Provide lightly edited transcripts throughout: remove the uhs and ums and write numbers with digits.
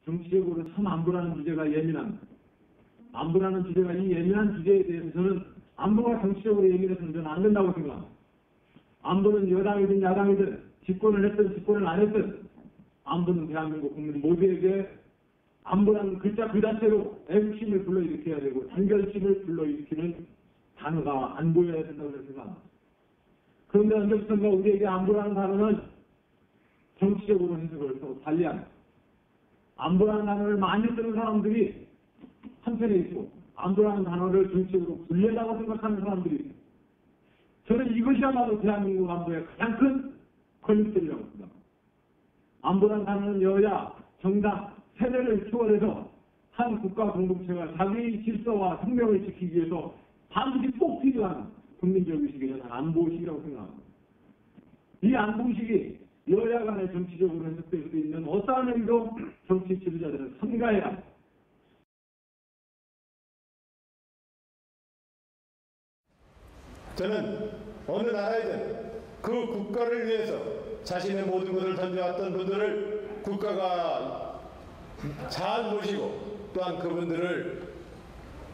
정치적으로 참 안보라는 주제가 예민합니다. 안보라는 주제가 이 예민한 주제에 대해서 저는 안보가 정치적으로 예민해서는 저는 안 된다고 생각합니다. 안보는 여당이든 야당이든 집권을 했든 집권을 안 했든 안보는 대한민국 국민 모두에게 안보라는 글자 그 자체로 애국심을 불러일으켜야 되고 단결심을 불러일으키는 단어가 안보여야 된다고 생각합니다. 그런데 언제부턴가 우리에게 안보라는 단어는 정치적으로 해석을 또 달리합니다. 안보라는 단어를 많이 쓰는 사람들이 한편에 있고 안보라는 단어를 정치적으로 불리하다고 생각하는 사람들이 있습니다. 저는 이것이야말로 대한민국 안보의 가장 큰 권력들이라고 생각합니다. 안보라는 단어는 여야, 정당, 세대를 초월해서 한 국가 공동체가 자기 질서와 생명을 지키기 위해서 반드시 꼭 필요한 국민적 의식이 저는 안보의식이라고 생각합니다. 이 안보의식이 여야 간의 정치적으로 해석될 수 있는 어떠한 의미도 정치 지도자들은 삼가해야 합니다. 저는 어느 나라이든 그 국가를 위해서 자신의 모든 것을 던져왔던 분들을 국가가 잘 모시고 또한 그분들을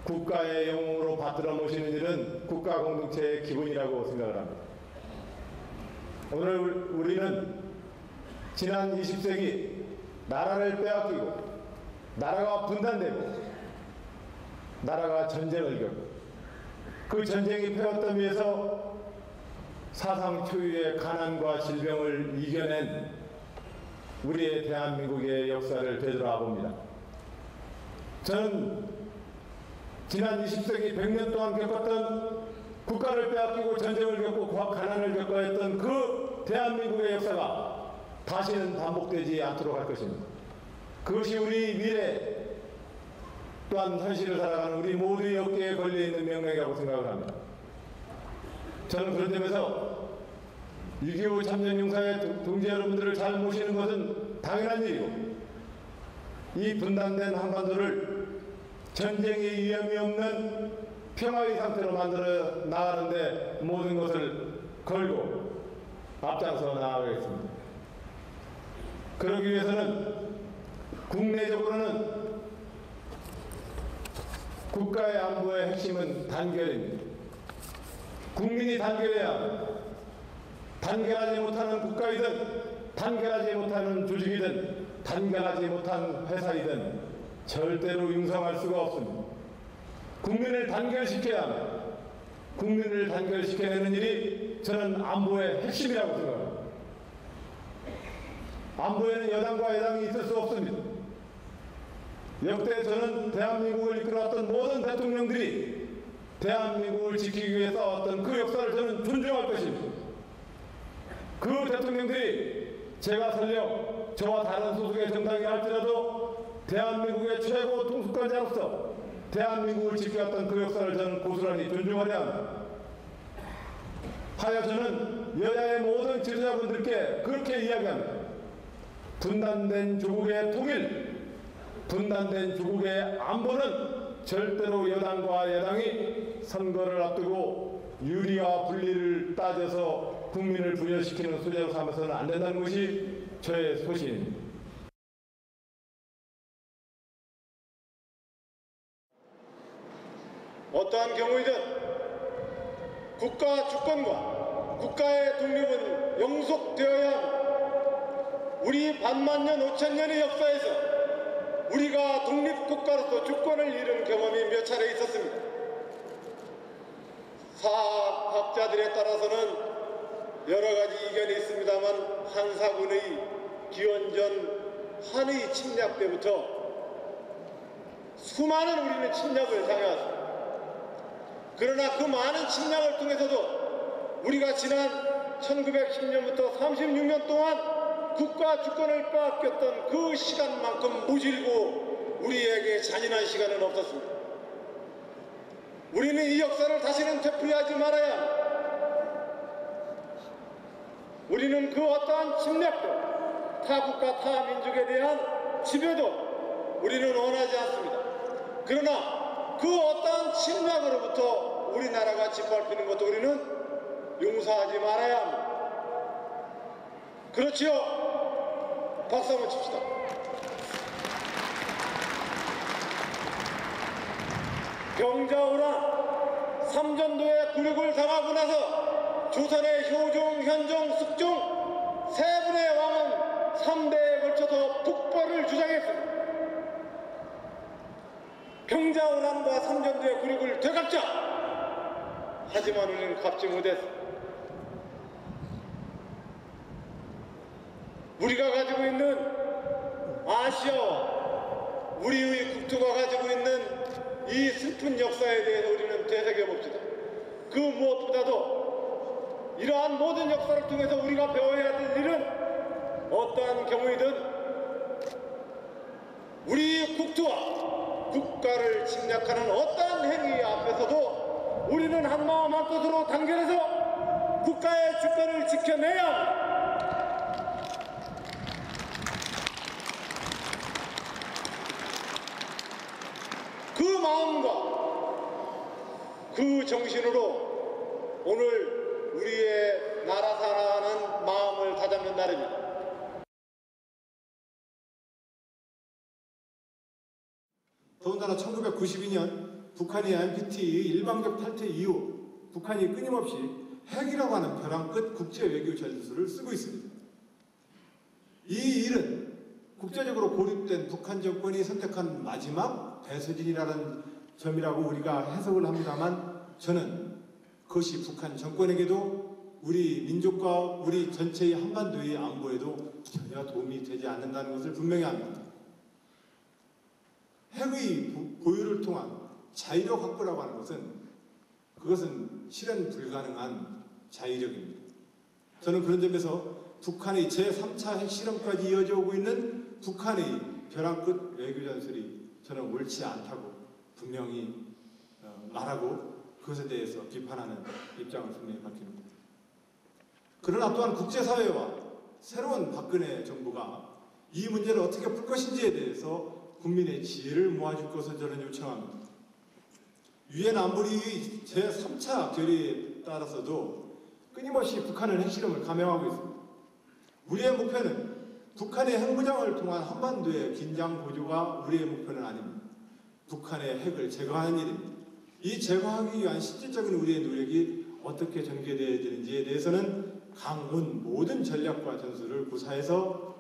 국가의 영웅으로 받들어 모시는 일은 국가 공동체의 기본이라고 생각을 합니다. 오늘 우리는 지난 20세기 나라를 빼앗기고 나라가 분단되고 나라가 전쟁을 겪고 그 전쟁이 펴었던 위에서 사상 초유의 가난과 질병을 이겨낸 우리의 대한민국의 역사를 되돌아 봅니다. 저는 지난 20세기 100년 동안 겪었던 국가를 빼앗기고 전쟁을 겪고 가난을 겪어야 했던 그 대한민국의 역사가 다시는 반복되지 않도록 할 것입니다. 그것이 우리 미래 또한 현실을 살아가는 우리 모두의 어깨에 걸려있는 명령이라고 생각을 합니다. 저는 그런 점에서 6.25 참전용사의 동지 여러분들을 잘 모시는 것은 당연한 일이고 이 분단된 한반도를 전쟁의 위험이 없는 평화의 상태로 만들어 나가는데 모든 것을 걸고 앞장서 나아가겠습니다. 그러기 위해서는 국내적으로는 국가의 안보의 핵심은 단결입니다. 국민이 단결해야 합니다. 단결하지 못하는 국가이든 단결하지 못하는 조직이든 단결하지 못한 회사이든 절대로 융성할 수가 없습니다. 국민을 단결시켜야 합니다. 국민을 단결시켜내는 일이 저는 안보의 핵심이라고 생각합니다. 안보에는 여당과 여당이 있을 수 없습니다. 역대 저는 대한민국을 이끌어왔던 모든 대통령들이 대한민국을 지키기 위해 싸웠던 그 역사를 저는 존중할 것입니다. 그 대통령들이 제가 설령 저와 다른 소속의 정당이 할지라도 대한민국의 최고 통수권자로서 대한민국을 지켜왔던 그 역사를 저는 고스란히 존중하려 합니다. 하여 저는 여야의 모든 지도자분들께 그렇게 이야기합니다. 분단된 조국의 통일, 분단된 조국의 안보는 절대로 여당과 여당이 선거를 앞두고 유리와 분리를 따져서 국민을 분열시키는 소재로 삼아서는 안 된다는 것이 저의 소신입니다. 어떠한 경우이든 국가 주권과 국가의 독립은 영속되어야 합니다. 우리 반만년 5천년의 역사에서 우리가 독립국가로서 주권을 잃은 경험이 몇 차례 있었습니다. 사학학자들에 따라서는 여러 가지 이견이 있습니다만 한사군의 기원전 한의 침략 때부터 수많은 우리는 침략을 당해왔습니다. 그러나 그 많은 침략을 통해서도 우리가 지난 1910년부터 36년 동안 국가 주권을 빼앗겼던 그 시간만큼 무질고 우리에게 잔인한 시간은 없었습니다. 우리는 이 역사를 다시는 되풀이하지 말아야 합니다. 우리는 그 어떠한 침략도 타 국가 타 민족에 대한 지배도 우리는 원하지 않습니다. 그러나 그 어떠한 침략으로부터 우리나라가 짓밟히는 것도 우리는 용서하지 말아야 합니다. 그렇지요? 박수 한번 칩시다. 병자호란 삼전도의 굴욕을 당하고 나서 조선의 효종, 현종, 숙종 세 분의 왕은 3대에 걸쳐서 북벌을 주장했습니다. 병자호란과 삼전도의 굴욕을 되갚자. 하지만 우리는 갚지 못했습니다. 우리가 가지고 있는 아시아와 우리의 국토가 가지고 있는 이 슬픈 역사에 대해서 우리는 되새겨봅시다. 그 무엇보다도 이러한 모든 역사를 통해서 우리가 배워야 될 일은 어떠한 경우이든 우리 국토와 국가를 침략하는 어떠한 행위 앞에서도 우리는 한마음 한뜻으로 단결해서 국가의 주권을 지켜내야 합니다. 그 마음과 그 정신으로 오늘 우리의 나라 사랑하는 마음을 다잡는 날입니다. 더군다나 1992년 북한이 NPT의 일방적 탈퇴 이후 북한이 끊임없이 핵이라고 하는 벼랑 끝 국제 외교 전술을 쓰고 있습니다. 이 일은 국제적으로 고립된 북한 정권이 선택한 마지막 배수진이라는 점이라고 우리가 해석을 합니다만, 저는 그것이 북한 정권에게도 우리 민족과 우리 전체의 한반도의 안보에도 전혀 도움이 되지 않는다는 것을 분명히 합니다. 핵의 보유를 통한 자위력 확보라고 하는 그것은 실현 불가능한 자위력입니다. 저는 그런 점에서 북한의 제3차 핵실험까지 이어져 오고 있는 북한의 벼랑 끝 외교 전술이 저는 옳지 않다고 분명히 말하고 그것에 대해서 비판하는 입장을 분명히 밝힙니다. 그러나 또한 국제사회와 새로운 박근혜 정부가 이 문제를 어떻게 풀 것인지에 대해서 국민의 지혜를 모아줄 것을 저는 요청합니다. 유엔 안보리의 제3차 결의에 따라서도 끊임없이 북한은 핵실험을 감행하고 있습니다. 우리의 목표는 북한의 핵무장을 통한 한반도의 긴장 고조가 우리의 목표는 아닙니다. 북한의 핵을 제거하는 일입니다. 이 제거하기 위한 실질적인 우리의 노력이 어떻게 전개되어야 되는지에 대해서는 강운 모든 전략과 전술을 구사해서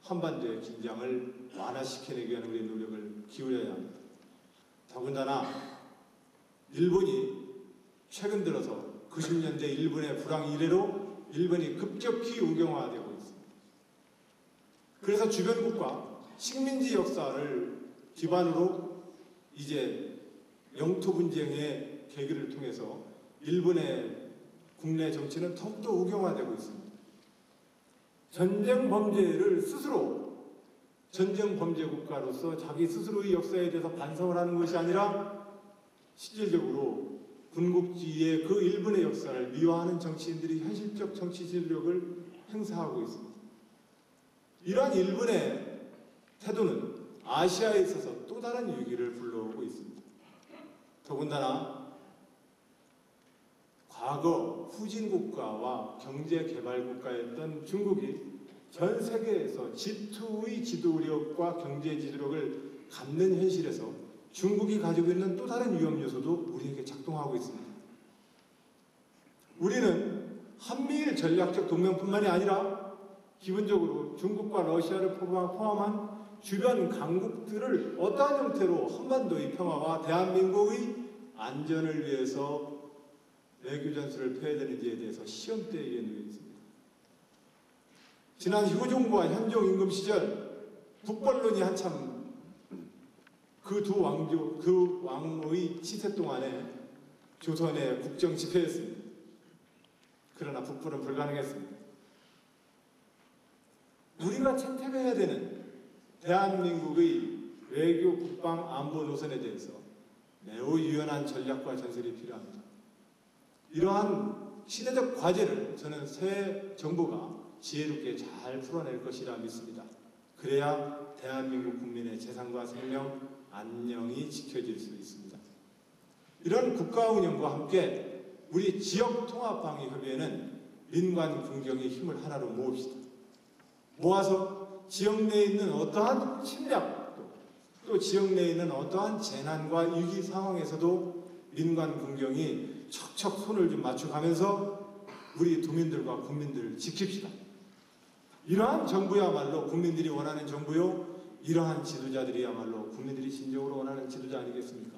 한반도의 긴장을 완화시켜내기 위한 우리의 노력을 기울여야 합니다. 더군다나 일본이 최근 들어서 90년대 일본의 불황 이래로 일본이 급격히 우경화되고 있습니다. 그래서 주변국과 식민지 역사를 기반으로 이제 영토 분쟁의 계기를 통해서 일본의 국내 정치는 더욱더 우경화되고 있습니다. 전쟁 범죄를 스스로 전쟁 범죄 국가로서 자기 스스로의 역사에 대해서 반성을 하는 것이 아니라 실질적으로 군국주의의 그 일본의 역사를 미화하는 정치인들이 현실적 정치 진력을 행사하고 있습니다. 이러한 일본의 태도는 아시아에 있어서 또 다른 위기를 불러오고 있습니다. 더군다나 과거 후진국가와 경제개발국가였던 중국이 전 세계에서 G2의 지도력과 경제 지도력을 갖는 현실에서 중국이 가지고 있는 또 다른 위험 요소도 우리에게 작동하고 있습니다. 우리는 한미일 전략적 동맹뿐만이 아니라 기본적으로 중국과 러시아를 포함한 주변 강국들을 어떠한 형태로 한반도의 평화와 대한민국의 안전을 위해서 외교 전술을 펴야 되는지에 대해서 시험대에 놓여 있습니다. 지난 효종과 현종 임금 시절 북벌론이 한참 그 두 왕의 치세 동안에 조선의 국정 집회였습니다. 그러나 북벌은 불가능했습니다. 우리가 채택해야 되는 대한민국의 외교, 국방, 안보 노선에 대해서 매우 유연한 전략과 전술이 필요합니다. 이러한 시대적 과제를 저는 새 정부가 지혜롭게 잘 풀어낼 것이라 믿습니다. 그래야 대한민국 국민의 재산과 생명, 안녕이 지켜질 수 있습니다. 이런 국가 운영과 함께 우리 지역통합방위협의회는 민관 군경의 힘을 하나로 모읍시다. 모아서 지역 내에 있는 어떠한 침략도 또 지역 내에 있는 어떠한 재난과 위기 상황에서도 민관 군경이 척척 손을 좀 맞춰가면서 우리 도민들과 국민들을 지킵시다. 이러한 정부야말로 국민들이 원하는 정부요, 이러한 지도자들이야말로 국민들이 진정으로 원하는 지도자 아니겠습니까?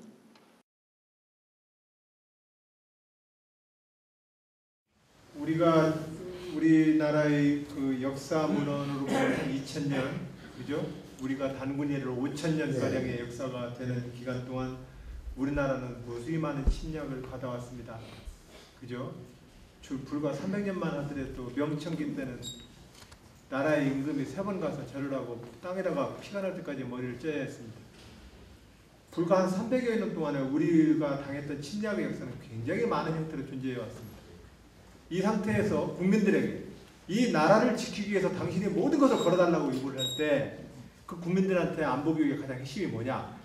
우리나라의 그 역사 문헌으로 보면 2000년, 그죠? 우리가 단군이를 5000년 가량의 역사가 되는 기간 동안 우리나라는 무수히 많은 침략을 받아왔습니다. 그죠? 불과 300년만 하더라도 명청기 때는 나라의 임금이 3번 가서 절을 하고 땅에다가 피가 날 때까지 머리를 쪄야 했습니다. 불과 한 300여 년 동안에 우리가 당했던 침략의 역사는 굉장히 많은 형태로 존재해 왔습니다. 이 상태에서 국민들에게 이 나라를 지키기 위해서 당신이 모든 것을 걸어달라고 요구를 할 때 그 국민들한테 안보교육의 가장 핵심이 뭐냐?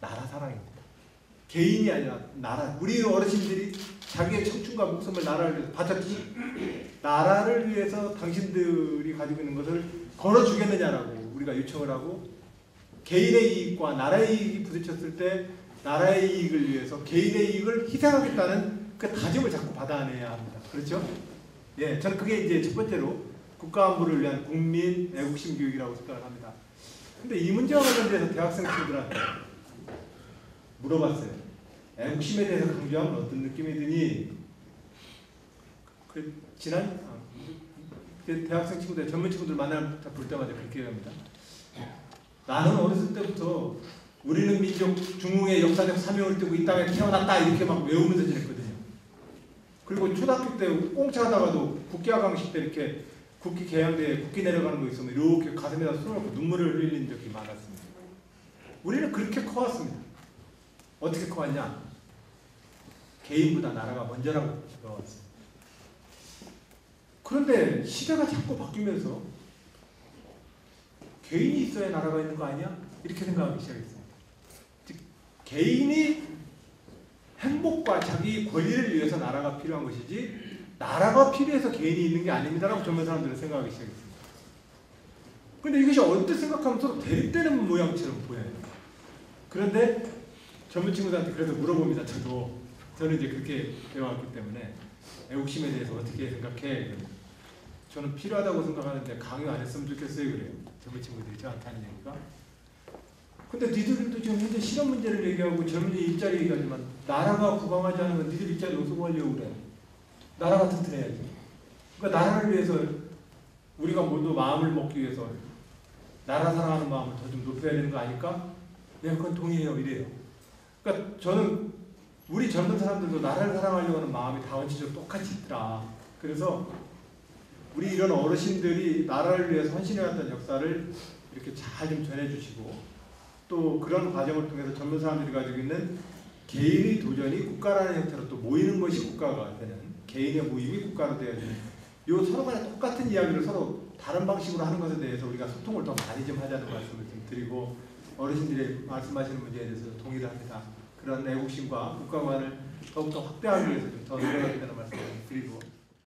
나라 사랑입니다. 개인이 아니라 나라. 우리 어르신들이 자기의 청춘과 목숨을 나라를 위해서 바쳤지. 나라를 위해서 당신들이 가지고 있는 것을 걸어주겠느냐라고 우리가 요청을 하고, 개인의 이익과 나라의 이익이 부딪혔을 때 나라의 이익을 위해서 개인의 이익을 희생하겠다는 그 다짐을 자꾸 받아내야 합니다. 그렇죠? 예, 저는 그게 이제 첫 번째로 국가안보를 위한 국민 애국심 교육이라고 생각을 합니다. 근데 이 문제와 관련돼서 대학생 친구들한테 물어봤어요. 애국심에 대해서 강조하면 어떤 느낌이 드니? 대학생 친구들, 젊은 친구들 볼 때마다 그렇게 얘기합니다. 나는 어렸을 때부터 우리는 민족 중흥의 역사적 사명을 띠고 이 땅에 태어났다 이렇게 막 외우면서 지냈거든요. 그리고 초등학교 때 꽁차 하다가도 국기 하강식 때 이렇게 국기 개양대에 국기 내려가는 거 있으면 이렇게 가슴에다 손을 놓고 눈물을 흘린 적이 많았습니다. 우리는 그렇게 커왔습니다. 어떻게 커왔냐? 개인보다 나라가 먼저라고 배워왔습니다. 그런데 시대가 자꾸 바뀌면서 개인이 있어야 나라가 있는 거 아니야? 이렇게 생각하기 시작했습니다. 즉, 개인이 행복과 자기 권리를 위해서 나라가 필요한 것이지 나라가 필요해서 개인이 있는 게 아닙니다라고 젊은 사람들은 생각하기 시작했습니다. 그런데 이것이 언뜻 생각하면 서로 대립되는 모양처럼 보여요. 그런데 젊은 친구들한테 그래서 물어봅니다. 저는 이제 그렇게 배워왔기 때문에 애국심에 대해서 어떻게 생각해? 저는 필요하다고 생각하는데 강요 안 했으면 좋겠어요. 그래요. 젊은 친구들이 저한테 하는 얘기가. 근데 니들도 지금 현재 실업 문제를 얘기하고 젊은이 일자리 얘기하지만 나라가 부강하지 않으면 니들 일자리 어디서 구하려고 그래? 나라가 튼튼해야지. 그러니까 나라를 위해서 우리가 모두 마음을 먹기 위해서 나라 사랑하는 마음을 더 좀 높여야 되는 거 아닐까? 네, 그건 동의해요. 이래요. 그러니까 저는 우리 젊은 사람들도 나라를 사랑하려고 하는 마음이 다 원칙적으로 똑같이 있더라. 그래서 우리 이런 어르신들이 나라를 위해서 헌신해왔던 역사를 이렇게 잘 좀 전해주시고, 또 그런 과정을 통해서 젊은 사람들이 가지고 있는 개인의 도전이 국가라는 형태로 또 모이는 것이 국가가 되는, 개인의 모임이 국가로 되어야 되는, 요 서로 간에 똑같은 이야기를 서로 다른 방식으로 하는 것에 대해서 우리가 소통을 더 많이 좀 하자는 말씀을 좀 드리고, 어르신들이 말씀하시는 문제에 대해서 동의를 합니다. 그런 애국심과 국가관을 더욱더 확대하기 위해서 좀 더 노력하겠다는 말씀을 드리고